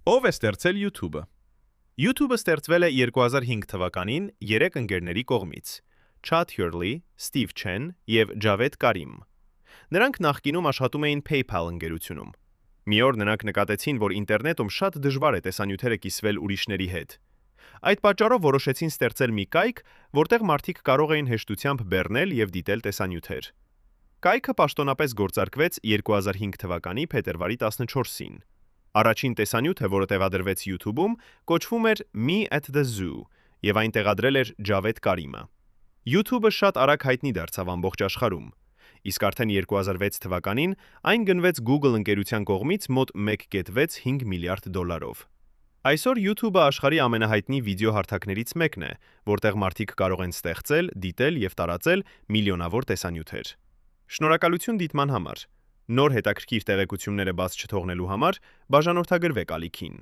Ով է ստեղծել YouTube-ը։ YouTube-ը ստեղծվել է 2005 թվականին 3 ընկերների կողմից՝ Chad Hurley, Steve Chen և Javed Karim։ Նրանք նախկինում աշխատում էին PayPal ընկերությունում։ Մի օր նրանք նկատեցին, որ ինտերնետում շատ դժվար է տեսանյութերը կիսվել ուրիշների հետ։ Այդ պատճառով որոշեցին ստեղծել մի կայք, որտեղ մարդիկ կարող էին հեշտությամբ բեռնել և դիտել տեսանյութեր։ Կայքը պաշտոնապես գործարկվեց 2005 թվականի փետրվարի 14-ին։ Առաջին տեսանյութը, որը տեղադրվեց YouTube-ում, կոչվում էր Me at the Zoo, և այն տեղադրել էր Javed Karim-ը։ YouTube-ը շատ արագ հայտնի դարձավ ամբողջ աշխարհում։ Իսկ արդեն 2006 թվականին այն գնվեց Google ընկերության կողմից մոտ 1.6 միլիարդ դոլարով։ Այսօր YouTube-ը աշխարհի ամենահայտնի վիդեո հարթակներից մեկն է, որտեղ մարդիկ կարող են ստեղծել, դիտել և տարածել միլիոնավոր տեսանյութեր։ Շնորհակալություն դիտման համար։ Նոր հետաքրքիր տեղեկությունները բաց չթողնելու համար բաժանորդագրվեք ալիքին։